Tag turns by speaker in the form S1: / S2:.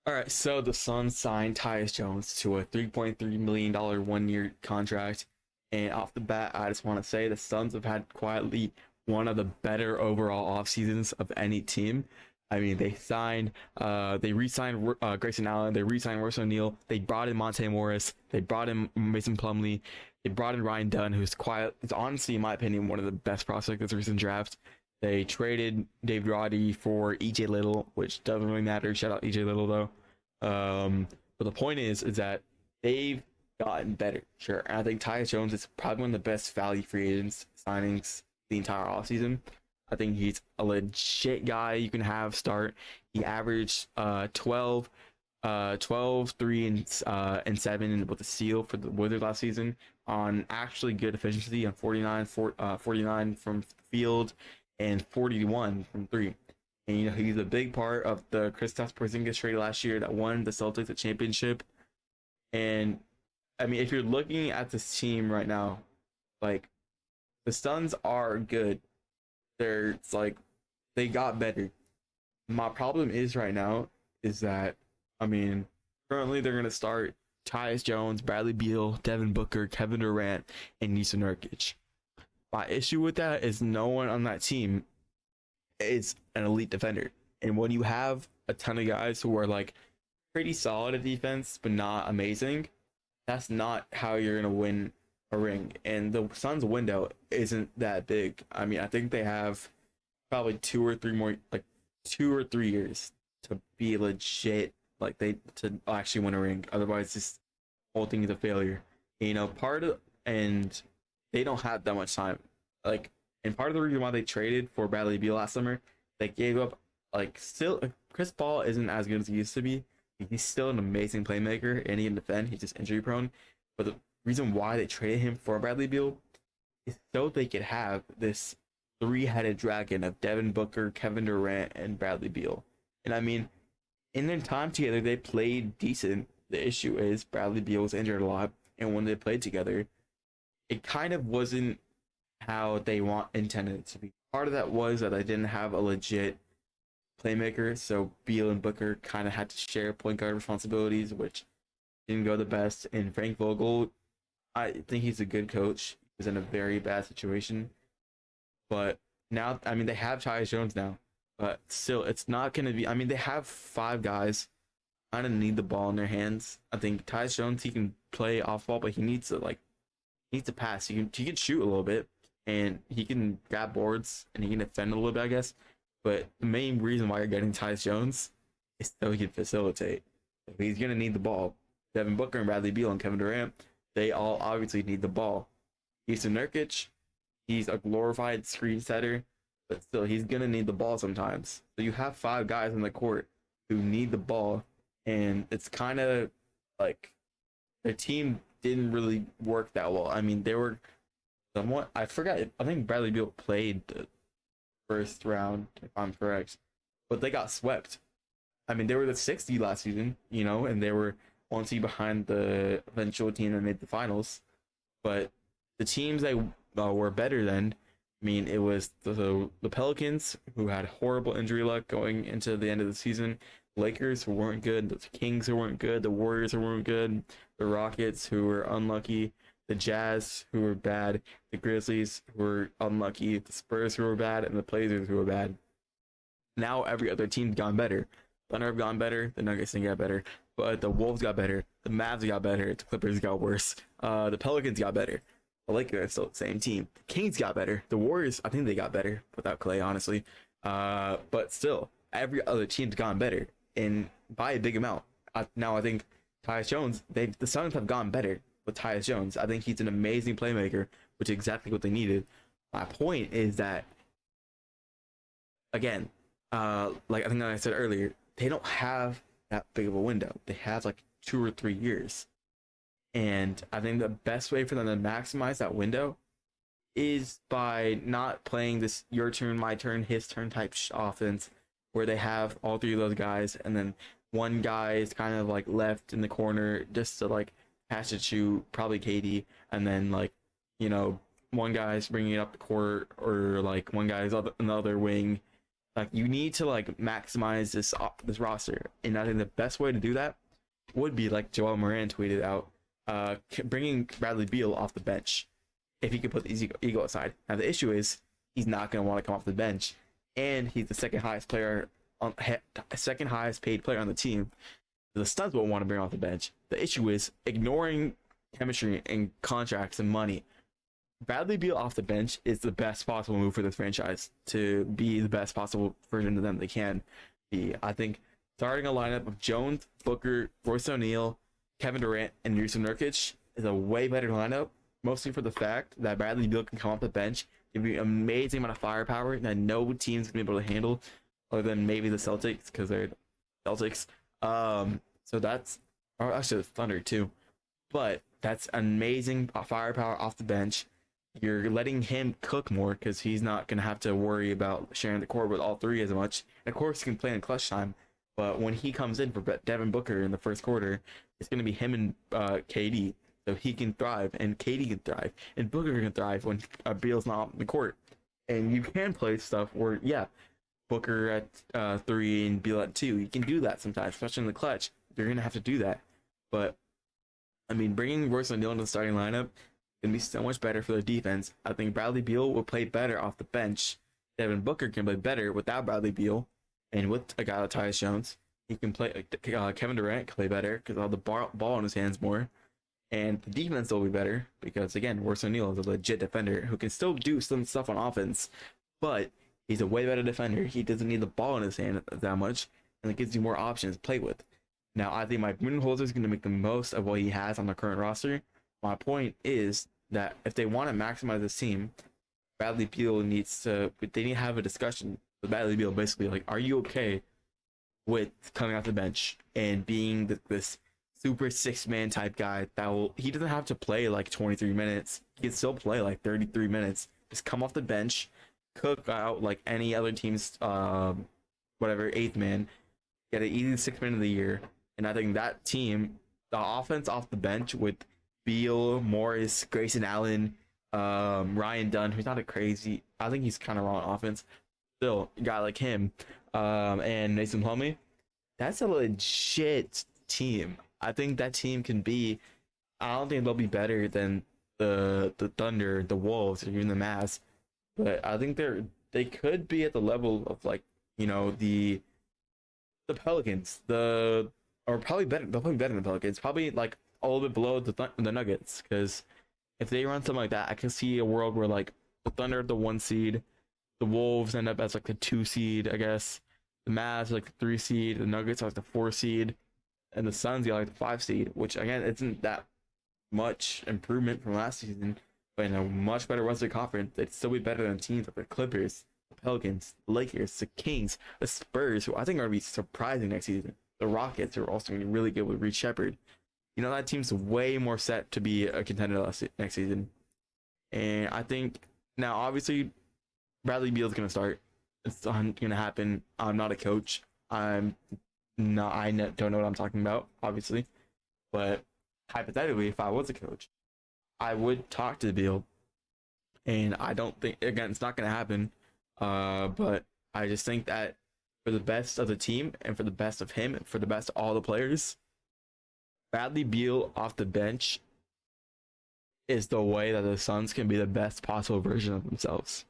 S1: All right, so the Suns signed Tyus Jones to a $3.3 million 1 year contract. And off the bat, I just want to say the Suns have had quietly one of the better overall off seasons of any team. I mean, they re-signed Grayson Allen, they re-signed Royce O'Neal, they brought in Monte Morris, they brought in Mason Plumlee, they brought in Ryan Dunn, who's quiet. It's honestly, in my opinion, one of the best prospects this recent draft. They traded David Roddy for EJ Little, which doesn't really matter. Shout out EJ Little though. But the point is that they've gotten better. Sure, and I think Tyus Jones is probably one of the best value free agents signings the entire offseason. I think he's a legit guy you can have start. He averaged 12, 3, and 7 with a steal for the Wizards last season on actually good efficiency on 49 from the field and 41 from three. And he's a big part of the Kristaps Porzingis trade last year that won the Celtics a championship. And I mean, if you're looking at this team right now, like the Suns are good. It's like they got better. My problem is right now is that I mean, currently they're gonna start Tyus Jones, Bradley Beal, Devin Booker, Kevin Durant, and Nisa Nurkic. My issue with that is no one on that team is an elite defender. And when you have a ton of guys who are like pretty solid at defense but not amazing, that's not how you're gonna win a ring. And the Suns' window isn't that big. I mean, I think they have probably 2 or 3 years to be legit, like they to actually win a ring. Otherwise, this whole thing is a failure. And they don't have that much time. Like, and part of the reason why they traded for Bradley Beal last summer, they gave up Chris Paul isn't as good as he used to be. He's still an amazing playmaker and he can defend. He's just injury prone. But the reason why they traded him for Bradley Beal is so they could have this three-headed dragon of Devin Booker, Kevin Durant, and Bradley Beal. And I mean, in their time together, they played decent. The issue is Bradley Beal was injured a lot, and when they played together, it kind of wasn't how they intended it to be. Part of that was that I didn't have a legit playmaker, so Beal and Booker kind of had to share point guard responsibilities, which didn't go the best. And Frank Vogel, I think he's a good coach. He was in a very bad situation, but now, I mean, they have Tyus Jones now, but still, it's not going to be. I mean, they have 5 guys kind of need the ball in their hands. I think Tyus Jones, he can play off ball, but he needs to pass. He can shoot a little bit, and he can grab boards, and he can defend a little bit, I guess. But the main reason why you're getting Tyus Jones is so he can facilitate. He's gonna need the ball. Devin Booker and Bradley Beal and Kevin Durant, they all obviously need the ball. Houston Nurkic, he's a glorified screen setter, but still, he's gonna need the ball sometimes. So you have 5 guys on the court who need the ball, and it's kind of like their team didn't really work that well. I mean, they were somewhat. I forgot. I think Bradley Beal played the first round, if I'm correct, but they got swept. I mean, they were the 6th seed last season, and they were 1 seed behind the eventual team that made the finals. But the teams that were better then, I mean, it was the Pelicans, who had horrible injury luck going into the end of the season, Lakers, who weren't good, the Kings, who weren't good, the Warriors, who weren't good, the Rockets, who were unlucky, the Jazz, who were bad, the Grizzlies, who were unlucky, the Spurs, who were bad, and the Blazers, who were bad. Now every other team's gone better. Thunder have gone better, the Nuggets didn't get better, but the Wolves got better, the Mavs got better, the Clippers got worse, the Pelicans got better, the Lakers are still the same team, the Kings got better, the Warriors, I think they got better without Clay, honestly, but still, every other team's gone better, and by a big amount. Now I think Tyus Jones, the Suns have gone better with Tyus Jones. I think he's an amazing playmaker, which is exactly what they needed. My point is that, again, like I think I said earlier, they don't have that big of a window. They have like 2 or 3 years. And I think the best way for them to maximize that window is by not playing this your turn, my turn, his turn type offense, where they have all 3 of those guys, and then one guy is kind of like left in the corner just to like pass it to probably KD, and then like, one guy's bringing it up the court, or like one guy's on the other wing, Like you need to like maximize this roster, and I think the best way to do that would be like Joel Moran tweeted out, bringing Bradley Beal off the bench if he could put his ego aside. Now the issue is he's not going to want to come off the bench, and he's the second highest paid player on the team. The Suns won't want to bring off the bench. The issue is ignoring chemistry and contracts and money. Bradley Beal off the bench is the best possible move for this franchise to be the best possible version of them they can be. I think starting a lineup of Jones, Booker, Royce O'Neal, Kevin Durant, and Yusuf Nurkic is a way better lineup, mostly for the fact that Bradley Beal can come off the bench, give you an amazing amount of firepower that no team's gonna be able to handle, other than maybe the Celtics, because they're Celtics. So that's, or actually the Thunder too, but that's amazing firepower off the bench. You're letting him cook more because he's not going to have to worry about sharing the court with all three as much. And of course, he can play in clutch time, but when he comes in for Devin Booker in the first quarter, it's going to be him and KD. So he can thrive, and KD can thrive, and Booker can thrive when Beal's not on the court. And you can play stuff where, yeah, Booker at 3 and Beal at 2. You can do that sometimes, especially in the clutch. You're going to have to do that. But, I mean, bringing Royce O'Neal into the starting lineup going to be so much better for the defense. I think Bradley Beal will play better off the bench. Devin Booker can play better without Bradley Beal and with a guy like Tyus Jones. He can play, Kevin Durant can play better because he'll have the ball in his hands more. And the defense will be better because, again, Royce O'Neal is a legit defender who can still do some stuff on offense, but he's a way better defender. He doesn't need the ball in his hand that much, and it gives you more options to play with. Now, I think Mike Budenholzer is going to make the most of what he has on the current roster. My point is that if they want to maximize this team, Bradley Beal they need to have a discussion with Bradley Beal, basically, like, are you okay with coming off the bench and being this super 6-man type guy he doesn't have to play like 23 minutes. He can still play like 33 minutes. Just come off the bench, cook out like any other team's, whatever, 8th man, get an easy 6th man of the year. And I think that team, the offense off the bench with Beal, Morris, Grayson Allen, Ryan Dunn, who's not a crazy, I think he's kind of raw on offense. Still, a guy like him, and Mason Plumlee, that's a legit team. I think that team can be, I don't think they'll be better than the Thunder, the Wolves, or even the Mavs, but I think they could be at the level of, like, you know, the Pelicans, or probably better. They'll probably better than the Pelicans. Probably like a little bit below the Nuggets, because if they run something like that, I can see a world where like the Thunder are the 1 seed, the Wolves end up as like the 2 seed, I guess. The Mavs are like the 3 seed, the Nuggets are like the 4 seed, and the Suns are like the 5 seed, which again isn't that much improvement from last season, but in a much better Western Conference, they'd still be better than teams like the Clippers, the Pelicans, the Lakers, the Kings, the Spurs, who I think are going to be surprising next season. The Rockets are also going to be really good with Reed Shepherd. You know, that team's way more set to be a contender next season. And I think now, obviously, Bradley Beal is going to start. It's going to happen. I'm not a coach. I don't know what I'm talking about, obviously. But hypothetically, if I was a coach, I would talk to Beal. And I don't think, again, it's not going to happen. But I just think that for the best of the team and for the best of him and for the best of all the players, Bradley Beal off the bench is the way that the Suns can be the best possible version of themselves.